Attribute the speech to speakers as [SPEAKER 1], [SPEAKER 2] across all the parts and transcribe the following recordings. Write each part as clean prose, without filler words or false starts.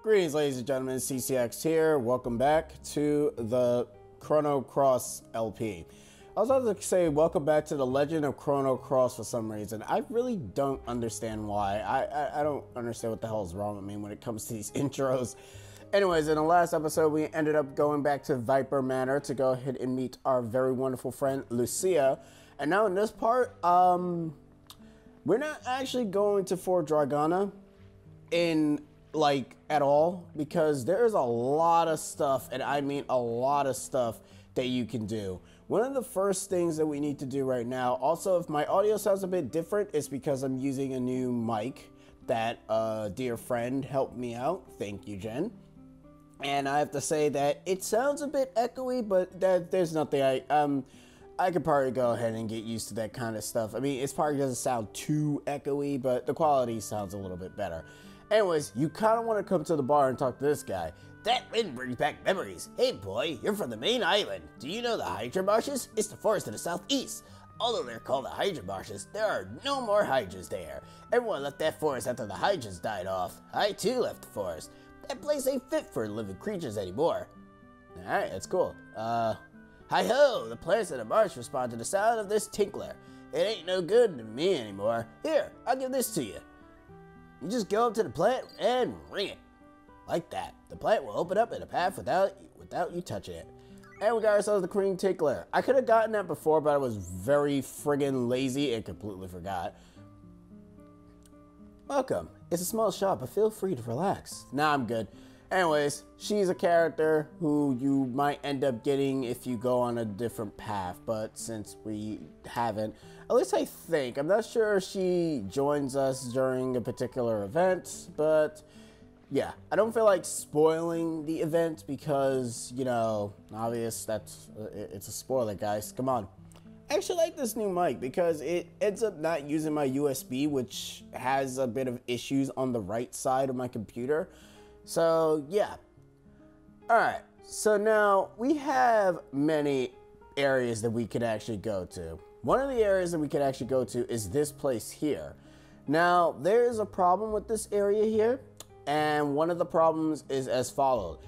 [SPEAKER 1] Greetings, ladies and gentlemen, CCX here. Welcome back to the Chrono Cross LP. I was about to say welcome back to the Legend of Chrono Cross for some reason. I really don't understand why. I don't understand what the hell is wrong with me when it comes to these intros. Anyways, in the last episode, we ended up going back to Viper Manor to go ahead and meet our very wonderful friend, Lucia. And now in this part, we're not actually going to Fort Dragana at all, because there is a lot of stuff, and I mean a lot of stuff that you can do. One of the first things that we need to do right now, also if my audio sounds a bit different, it's because I'm using a new mic that a dear friend helped me out. Thank you, Jen. And I have to say that it sounds a bit echoey, but there's nothing I could probably go ahead and get used to that kind of stuff. I mean, it probably doesn't sound too echoey, but the quality sounds a little bit better. Anyways, you kind of want to come to the bar and talk to this guy.
[SPEAKER 2] That wind brings back memories. Hey boy, you're from the main island. Do you know the Hydra Marshes? It's the forest to the southeast. Although they're called the Hydra Marshes, there are no more Hydras there. Everyone left that forest after the Hydras died off. I too left the forest. That place ain't fit for living creatures anymore.
[SPEAKER 1] Alright, that's cool.
[SPEAKER 2] Hi-ho, the plants in the marsh respond to the sound of this tinkler. It ain't no good to me anymore. Here, I'll give this to you. You just go up to the plant and ring it. Like that. The plant will open up in a path without you touching it.
[SPEAKER 1] And we got ourselves the cream tickler. I could have gotten that before, but I was very friggin' lazy and completely forgot. Welcome. It's a small shop, but feel free to relax. Nah, I'm good. Anyways, she's a character who you might end up getting if you go on a different path, but since we haven't, at least I think, I'm not sure if she joins us during a particular event, but yeah, I don't feel like spoiling the event because, you know, obvious, it's a spoiler, guys. Come on. I actually like this new mic because it ends up not using my USB, which has a bit of issues on the right side of my computer. So yeah. Alright, so now we have many areas that we could actually go to. One of the areas that we could actually go to is this place here. Now, there is a problem with this area here, and one of the problems is as follows.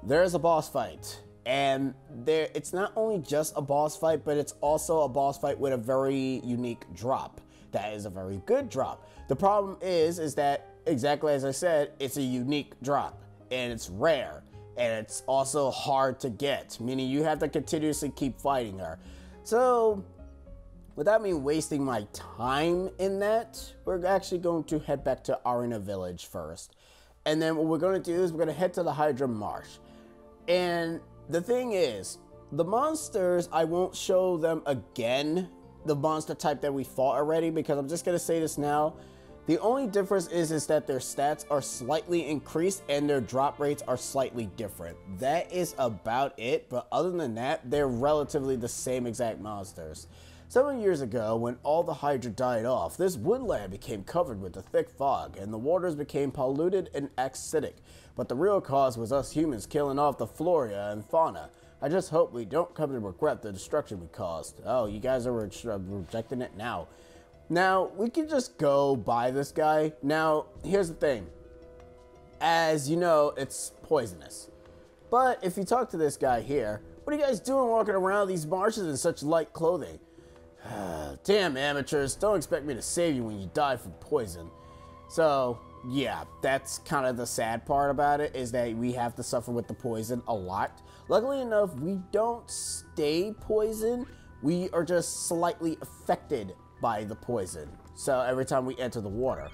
[SPEAKER 1] There's a boss fight, and it's not only just a boss fight, but it's also a boss fight with a very unique drop. That is a very good drop. The problem is that, exactly as I said, it's a unique drop, and it's rare, and it's also hard to get, meaning you have to continuously keep fighting her. So, without me wasting my time in that, we're actually going to head back to Arena Village first. And then what we're going to do is we're going to head to the Hydra Marsh. And the thing is, the monsters, I won't show them again, the monster type that we fought already, because I'm just going to say this now. The only difference is that their stats are slightly increased and their drop rates are slightly different. That is about it, but other than that, they're relatively the same exact monsters. Several years ago, when all the Hydra died off, this woodland became covered with a thick fog, and the waters became polluted and acidic. But the real cause was us humans killing off the flora and fauna. I just hope we don't come to regret the destruction we caused. Oh, you guys are rejecting it now. Now, we can just go by this guy. Now, here's the thing. As you know, it's poisonous. But if you talk to this guy here, what are you guys doing walking around these marshes in such light clothing? Damn amateurs, don't expect me to save you when you die from poison. So, yeah, that's kind of the sad part about it, is that we have to suffer with the poison a lot. Luckily enough, we don't stay poisoned. We are just slightly affected by the poison, so every time we enter the water.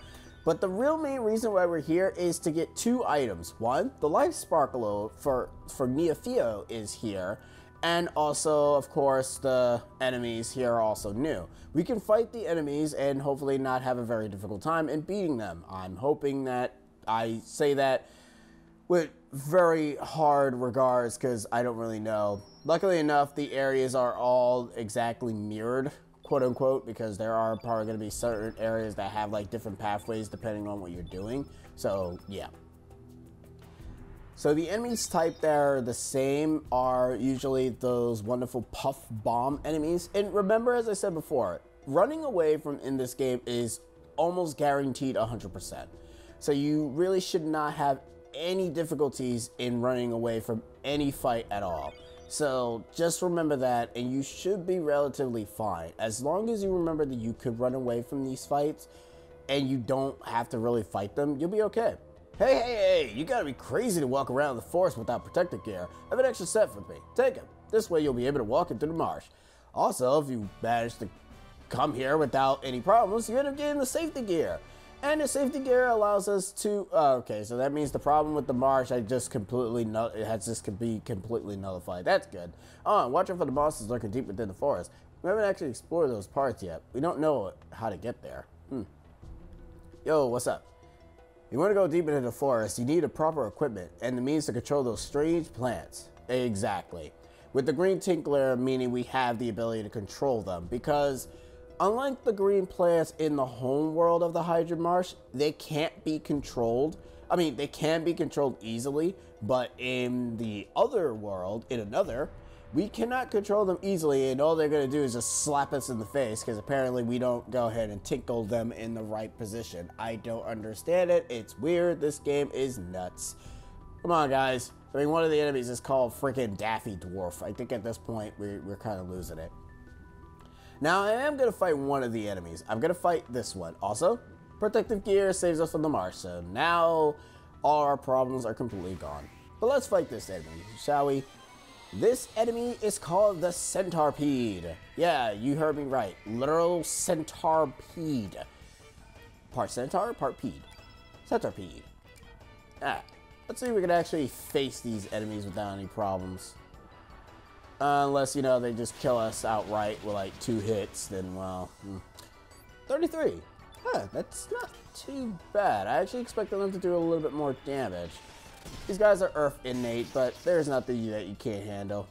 [SPEAKER 1] But the real main reason why we're here is to get two items. One, the life sparkle for Neofio is here, and also, of course, the enemies here are also new. We can fight the enemies and hopefully not have a very difficult time in beating them. I'm hoping that I say that with very hard regards because I don't really know. Luckily enough, the areas are all exactly mirrored, quote unquote, because there are probably going to be certain areas that have like different pathways depending on what you're doing. So yeah. So the enemies type that are the same are usually those wonderful puff bomb enemies. And remember, as I said before, running away from in this game is almost guaranteed 100%. So you really should not have any difficulties in running away from any fight at all. So just remember that, and you should be relatively fine. As long as you remember that you could run away from these fights and you don't have to really fight them, you'll be okay. Hey, you gotta be crazy to walk around the forest without protective gear. I have an extra set for me. Take it. This way you'll be able to walk into the marsh. Also, if you manage to come here without any problems, you end up getting the safety gear. And the safety gear allows us to, okay, so that means the problem with the marsh, it has just be completely nullified. That's good. Watch out for the monsters lurking deep within the forest. We haven't actually explored those parts yet. We don't know how to get there. Yo, what's up? You want to go deep into the forest, you need the proper equipment and the means to control those strange plants. Exactly. With the green tinkler, meaning we have the ability to control them, because unlike the green plants in the home world of the Hydra Marsh, they can't be controlled. I mean, they can be controlled easily, but in the other world, we cannot control them easily, and all they're going to do is just slap us in the face, because apparently we don't go ahead and tinkle them in the right position. I don't understand it. It's weird. This game is nuts. Come on, guys. I mean, one of the enemies is called freaking Daffy Dwarf. I think at this point, we're kind of losing it. Now, I am going to fight one of the enemies. I'm going to fight this one. Also, protective gear saves us from the marsh, so now all our problems are completely gone. But let's fight this enemy, shall we? This enemy is called the Centipede. Yeah, you heard me right. Literal centipede. Part centaur, part pede. Centipede. Let's see if we can actually face these enemies without any problems. Unless, you know, they just kill us outright with like 2 hits, then, well, 33. Huh, that's not too bad. I actually expected them to do a little bit more damage. These guys are Earth innate, but there's nothing that you can't handle.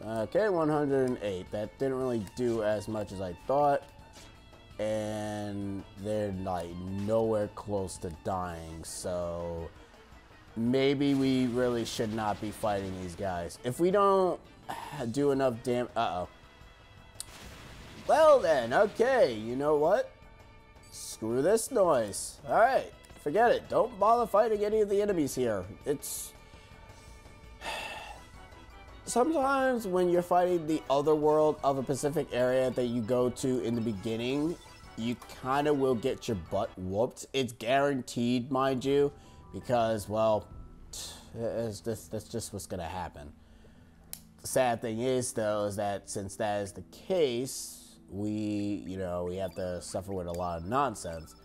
[SPEAKER 1] Okay, 108. That didn't really do as much as I thought. And they're like nowhere close to dying, so maybe we really should not be fighting these guys. If we don't do enough damage... Well then, okay, you know what? Screw this noise. Alright, forget it. Don't bother fighting any of the enemies here. It's... Sometimes when you're fighting the other world of a specific area that you go to in the beginning, you kind of will get your butt whooped. It's guaranteed, mind you, because, well, that's just what's going to happen. The sad thing is, though, is that since that is the case, we have to suffer with a lot of nonsense.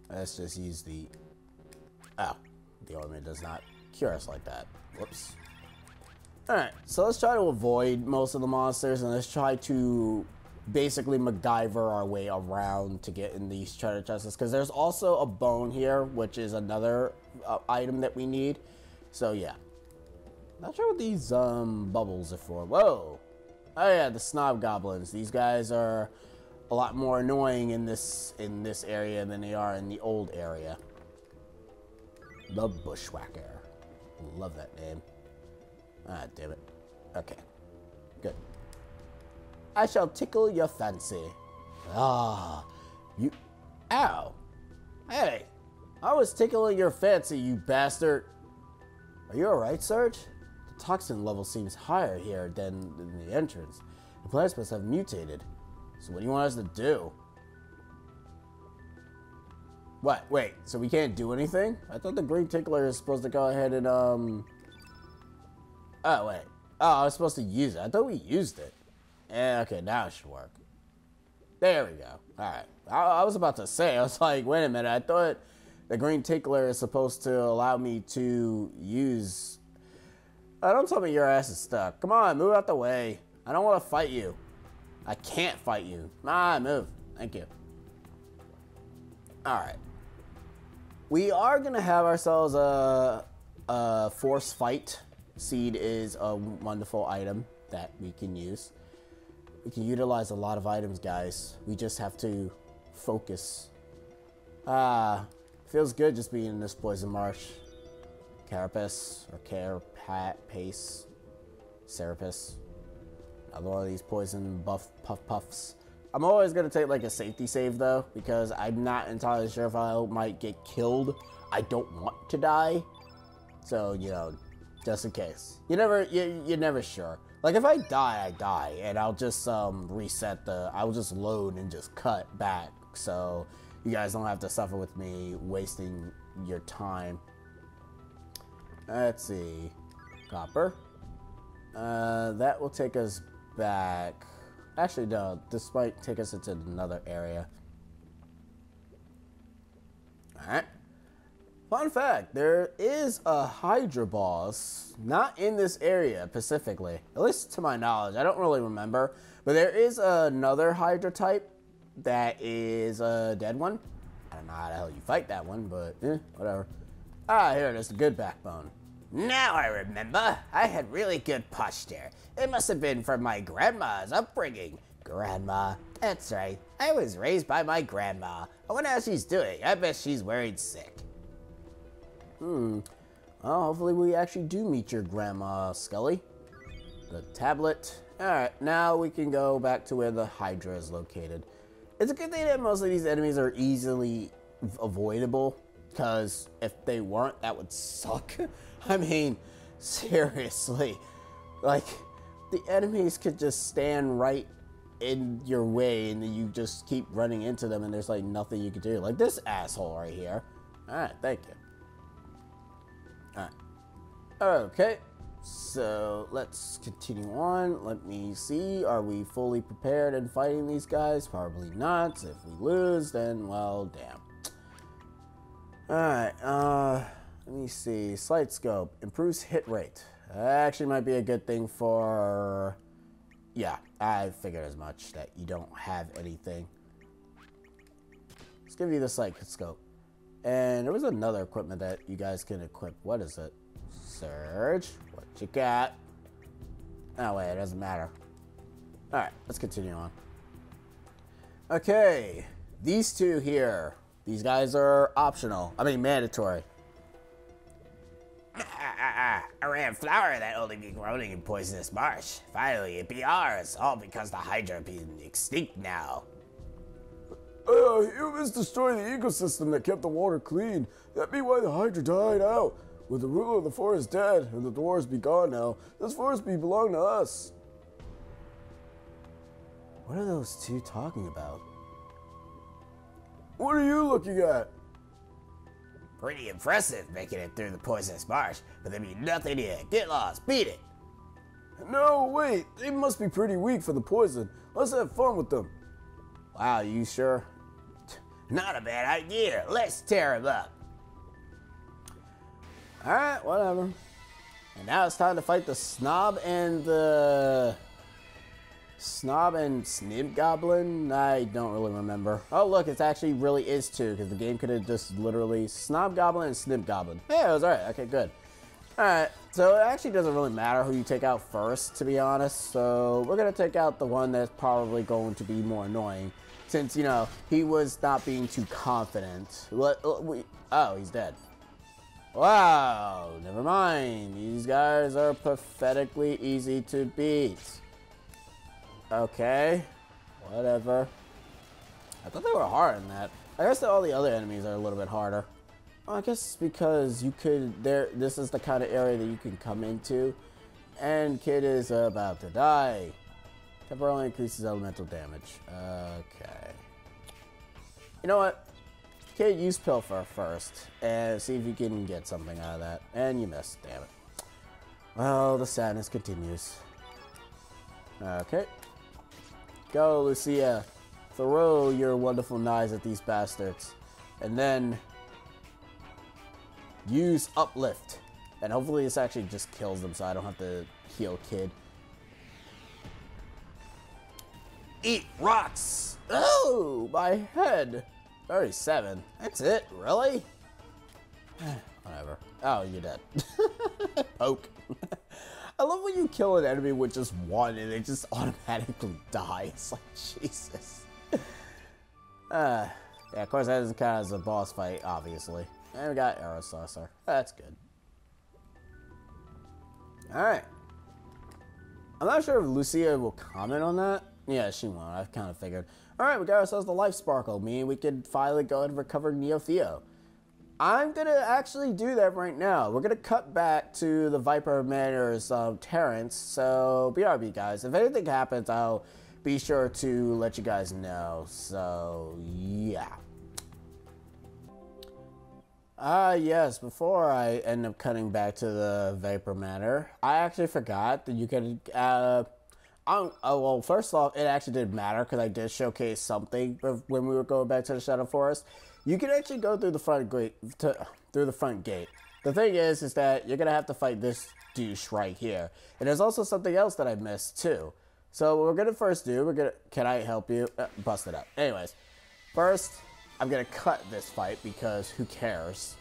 [SPEAKER 1] Let's just use the... Oh, the ornament does not cure us like that. Whoops. Alright, so let's try to avoid most of the monsters, and let's try to basically MacGyver our way around to get in these treasure chests, because there's also a bone here, which is another item that we need. So, yeah. Not sure what these bubbles are for. Whoa! Oh yeah, the snob goblins. These guys are a lot more annoying in this area than they are in the old area. The Bushwhacker. Love that name. Ah, damn it. Okay. Good. I shall tickle your fancy. Ah, you... Ow! Hey! I was tickling your fancy, you bastard! Are you alright, Serge? The toxin level seems higher here than in the entrance. The plants must have mutated. So what do you want us to do? What? Wait, so we can't do anything? I thought the green tickler is supposed to go ahead and, Oh, wait. Oh, I was supposed to use it. I thought we used it. Yeah, okay, now it should work. There we go. Alright. I was about to say, I was like, wait a minute. I thought the green tickler is supposed to allow me to use... don't tell me your ass is stuck. Come on, move out the way. I don't want to fight you. I can't fight you. Move. Thank you. Alright. We are going to have ourselves a force fight. Seed is a wonderful item that we can use. We can utilize a lot of items, guys. We just have to focus. Feels good just being in this poison marsh. Carapace, or Carapace, Serapis. Another one of these poison puffs. I'm always going to take like a safety save though, because I'm not entirely sure if I might get killed I don't want to die. So, you know, just in case. You're never sure. Like, if I die, I die. And I'll just reset I'll just load and just cut back. So you guys don't have to suffer with me wasting your time. Let's see. Copper. That will take us back. Actually, no. This might take us into another area. Alright. Fun fact, there is a Hydra boss, not in this area specifically, at least to my knowledge. I don't really remember, but there is another Hydra type that is a dead one. I don't know how the hell you fight that one, but whatever. Ah, here it is, the good backbone.
[SPEAKER 2] Now I remember. I had really good posture. It must have been from my grandma's upbringing. Grandma. That's right. I was raised by my grandma. I wonder how she's doing. I bet she's worried sick.
[SPEAKER 1] Well, hopefully we actually do meet your grandma, Scully. The tablet. Alright, now we can go back to where the Hydra is located. It's a good thing that most of these enemies are easily avoidable, because if they weren't, that would suck. I mean, seriously. Like, the enemies could just stand right in your way, and then you just keep running into them, and there's like nothing you can do. Like this asshole right here. Alright, thank you. Alright. Okay. So, let's continue on. Let me see. Are we fully prepared in fighting these guys? Probably not. If we lose, then, well, damn. Alright, let me see. Sight scope. Improves hit rate. That actually might be a good thing for... Yeah, I figured as much, that you don't have anything. Let's give you the sight scope. And there was another equipment that you guys can equip. What is it? Serge, what you got? Oh, wait, it doesn't matter. Alright, let's continue on. Okay, these two here. These guys are optional. I mean, mandatory.
[SPEAKER 2] A rare flower that only be growing in poisonous marsh. Finally, it be ours, all because the Hydra being extinct now.
[SPEAKER 3] Humans destroyed the ecosystem that kept the water clean. That be why the Hydra died out. With the ruler of the forest dead and the dwarves be gone now, this forest belong to us.
[SPEAKER 1] What are those two talking about?
[SPEAKER 3] What are you looking at?
[SPEAKER 2] Pretty impressive making it through the poisonous marsh, but there be nothing here. Get lost, beat it.
[SPEAKER 3] No, wait, they must be pretty weak for the poison. Let's have fun with them.
[SPEAKER 1] Wow, you sure?
[SPEAKER 2] Not a bad idea. Let's tear him up.
[SPEAKER 1] Alright, whatever. And now it's time to fight the Snob and the... Snob and Snib Goblin? I don't really remember. Oh, look, it actually really is two, because the game could have just literally Snob Goblin and Snib Goblin. Yeah, it was alright. Okay, good. Alright, so it actually doesn't really matter who you take out first, to be honest. So we're going to take out the one that's probably going to be more annoying. Since, you know, he was not being too confident. Oh, he's dead. Wow, never mind. These guys are pathetically easy to beat. Okay, whatever. I thought they were hard in that. I guess that all the other enemies are a little bit harder. Well, I guess because you could, this is the kind of area that you can come into. And Kid is about to die. Temporarily increases elemental damage. Okay. You know what? Kid, use Pilfer first. And see if you can get something out of that. And you missed, damn it. Well, the sadness continues. Okay. Go, Lucia. Throw your wonderful knives at these bastards. And then... use Uplift. And hopefully this actually just kills them so I don't have to heal Kid.
[SPEAKER 2] Eat rocks.
[SPEAKER 1] Oh, my head. 37. That's it? Really? Whatever. Oh, you're dead. Poke. I love when you kill an enemy with just one and they just automatically die. It's like, Jesus. Yeah, of course that doesn't count as a boss fight, obviously. And we got Arrow Saucer. That's good. Alright. I'm not sure if Lucia will comment on that. Yeah, she won't. I kind of figured. Alright, we got ourselves the Life Sparkle, meaning we could finally go and recover Neo Theo. I'm going to actually do that right now. We're going to cut back to the Viper Manor's Terrence. So, BRB, guys. If anything happens, I'll be sure to let you guys know. So, yeah. Yes, before I end up cutting back to the Viper Manor, I actually forgot that you could, well, first off, it actually didn't matter because I did showcase something when we were going back to the Shadow Forest. You can actually go through the front gate. The thing is that you're gonna have to fight this douche right here, and there's also something else that I missed too. So what we're gonna first do, can I help you? Bust it up. Anyways, first I'm gonna cut this fight because who cares?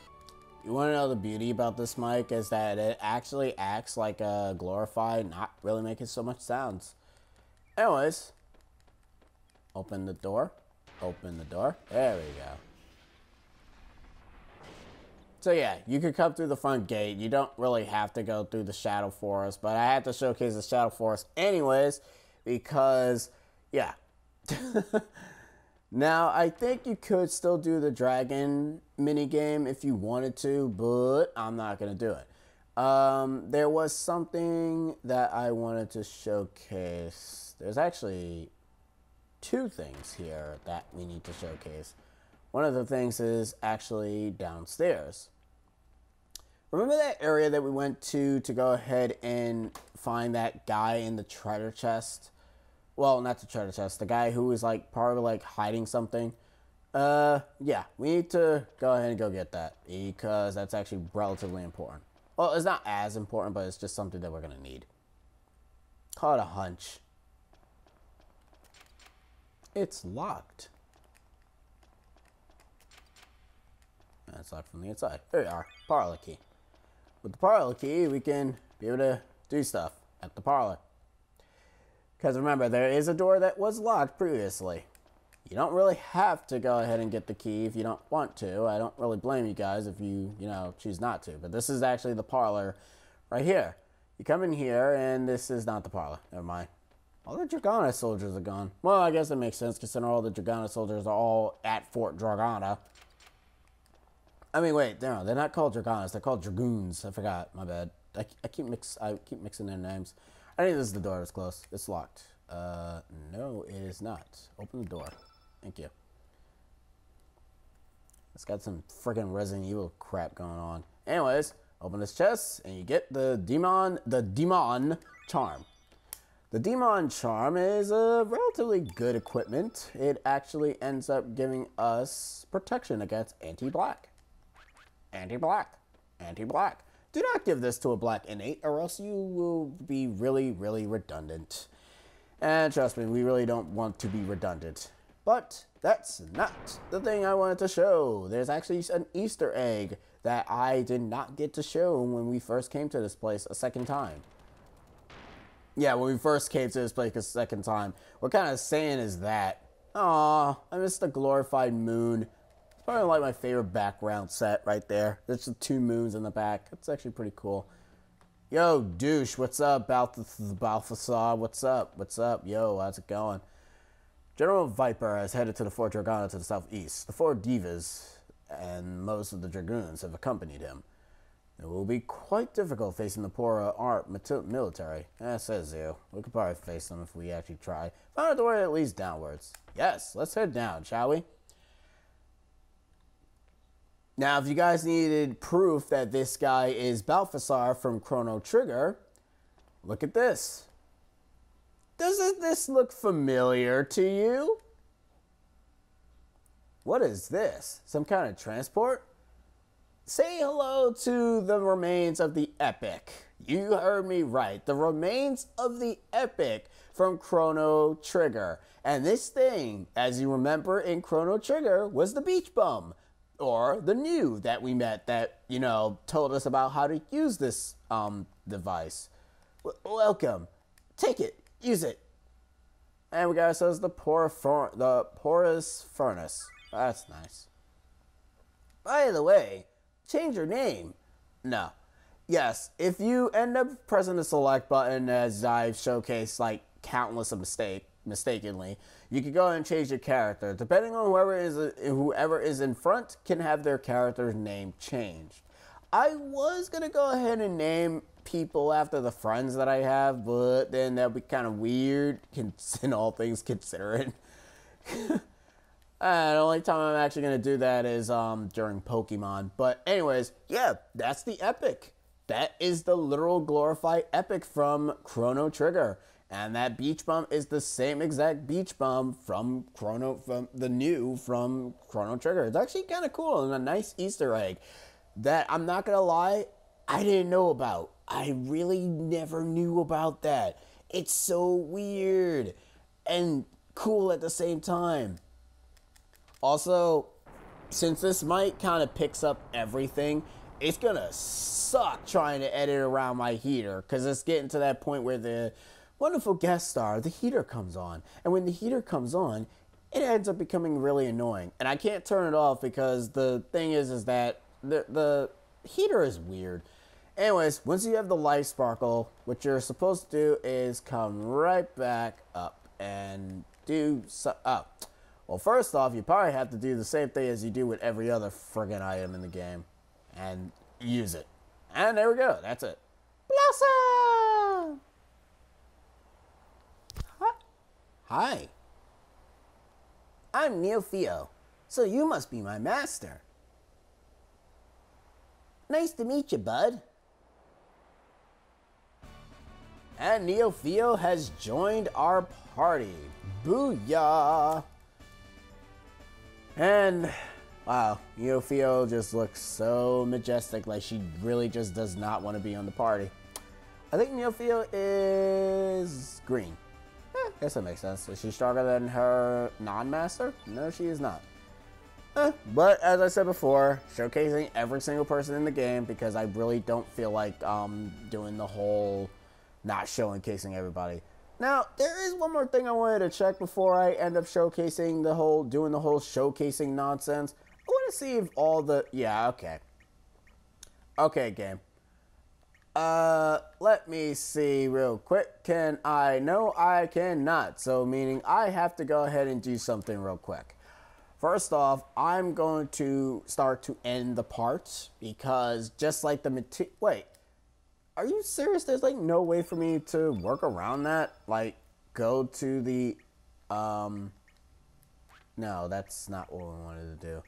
[SPEAKER 1] You want to know the beauty about this mic is that it actually acts like a glorified, not really making so much sounds. Anyways, open the door. Open the door. There we go. So yeah, you could come through the front gate. You don't really have to go through the Shadow Forest, but I had to showcase the Shadow Forest anyways because, yeah. Now, I think you could still do the dragon minigame if you wanted to, but I'm not going to do it. There was something that I wanted to showcase. There's actually two things here that we need to showcase. One of the things is actually downstairs. Remember that area that we went to go ahead and find that guy in the treasure chest? Well, not the treasure chest. The guy who was like probably like hiding something. Yeah, we need to go ahead and go get that because that's actually relatively important. Well, it's not as important, but it's just something that we're gonna need. Call it a hunch. It's locked. And it's locked from the inside. There we are. Parlor key. With the parlor key, we can be able to do stuff at the parlor. Because remember, there is a door that was locked previously. You don't really have to go ahead and get the key if you don't want to. I don't really blame you guys if you choose not to. But this is actually the parlor right here. You come in here, and this is not the parlor. Never mind. All the Dragana soldiers are gone. Well, I guess it makes sense considering all the Dragana soldiers are all at Fort Dragana. I mean, wait, they're not called Draganas. They're called Dragoons. I forgot. My bad. I keep mixing their names. I think this is the door that's closed. It's locked. No, it is not. Open the door. Thank you. It's got some friggin' Resident Evil crap going on. Anyways, open this chest and you get the Demon Charm. The Demon Charm is a relatively good equipment. It actually ends up giving us protection against anti-black. Anti-black. Anti-black. Do not give this to a black innate or else you will be really, really redundant. And trust me, we really don't want to be redundant. But that's not the thing I wanted to show. There's actually an Easter egg that I did not get to show when we first came to this place a second time. Yeah, when we first came to this place a second time. What kind of saying is that? Aw, I missed the glorified moon. It's probably like my favorite background set right there. There's the two moons in the back. That's actually pretty cool. Yo, douche, what's up, Balthasar? What's up? What's up? Yo, how's it going? General Viper has headed to the Fort Dragana to the southeast. The four divas and most of the dragoons have accompanied him. It will be quite difficult facing the poor military. Says you. We could probably face them if we actually try. Find a door that leads downwards. Yes, let's head down, shall we? Now, if you guys needed proof that this guy is Balthasar from Chrono Trigger, look at this. Doesn't this look familiar to you? What is this? Some kind of transport? Say hello to the remains of the Epic. You heard me right. The remains of the Epic from Chrono Trigger. And this thing, as you remember in Chrono Trigger, was the Beach Bum. Or the new that we met that, told us about how to use this device. Welcome. Take it. Use it. And we got ourselves the porous furnace. That's nice. By the way, change your name. No. Yes, if you end up pressing the select button as I've showcased like countless a mistake, mistakenly, you can go ahead and change your character. Depending on whoever is in front can have their character's name changed. I was going to go ahead and name people after the friends that I have, but then that would be kind of weird, in all things considering. The only time I'm actually going to do that is during Pokemon. But anyways, yeah, that's the epic. That is the literal glorified epic from Chrono Trigger. And that beach bum is the same exact beach bum from Chrono Trigger. It's actually kind of cool and a nice Easter egg that I'm not going to lie, I didn't know about. I really never knew about that. It's so weird and cool at the same time. Also, since this mic kind of picks up everything, it's going to suck trying to edit around my heater because it's getting to that point where the wonderful guest star, the heater, comes on. And when the heater comes on, it ends up becoming really annoying. And I can't turn it off because the thing is that the heater is weird. Anyways, once you have the light sparkle, what you're supposed to do is come right back up and do so. Oh. Well, first off, you probably have to do the same thing as you do with every other friggin' item in the game and use it. And there we go. That's it. Blossom! Hi. I'm Neofio, so you must be my master. Nice to meet you, bud. And Neofio has joined our party. Booyah! And, wow, Neofio just looks so majestic, like she really just does not want to be on the party. I think Neofio is green. Guess that makes sense. Is she stronger than her non-master? No, she is not. But as I said before, showcasing every single person in the game because I really don't feel like doing the whole not showcasing everybody. Now, there is one more thing I wanted to check before I end up showcasing doing the whole showcasing nonsense. I want to see if all the, yeah, okay. Okay, game. Let me see real quick. Can I? No, I cannot. So meaning I have to go ahead and do something real quick. First off, I'm going to start to end the parts because just like the wait, are you serious? There's like no way for me to work around that? Like go to the, no, that's not what we wanted to do.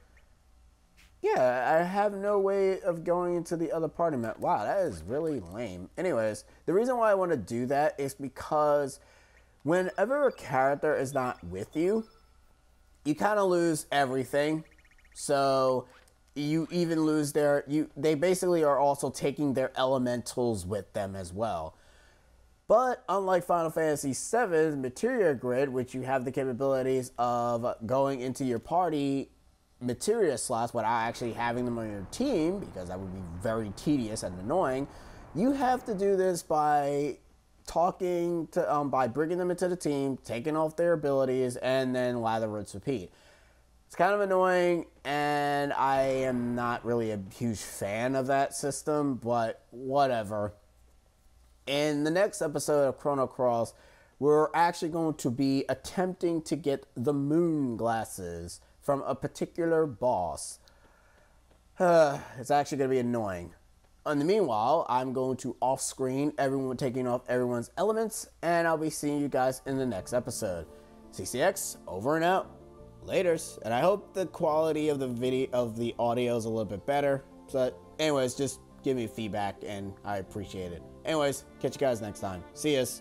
[SPEAKER 1] Yeah, I have no way of going into the other party map. Wow, that is really lame. Anyways, the reason why I want to do that is because whenever a character is not with you, you kind of lose everything. So you even lose they basically are also taking their elementals with them as well. But unlike Final Fantasy VII's Materia Grid, which you have the capabilities of going into your party materia slots without actually having them on your team, because that would be very tedious and annoying, you have to do this by by bringing them into the team, taking off their abilities, and then lather, rinse, repeat. It's kind of annoying, and I am not really a huge fan of that system, but whatever. In the next episode of Chrono Cross, we're actually going to be attempting to get the moon glasses from a particular boss. It's actually going to be annoying. In the meanwhile, I'm going to off-screen taking off everyone's elements, and I'll be seeing you guys in the next episode. CCX, over and out. Laters. And I hope the quality of the audio is a little bit better. But anyways, just give me feedback, and I appreciate it. Anyways, catch you guys next time. See yas.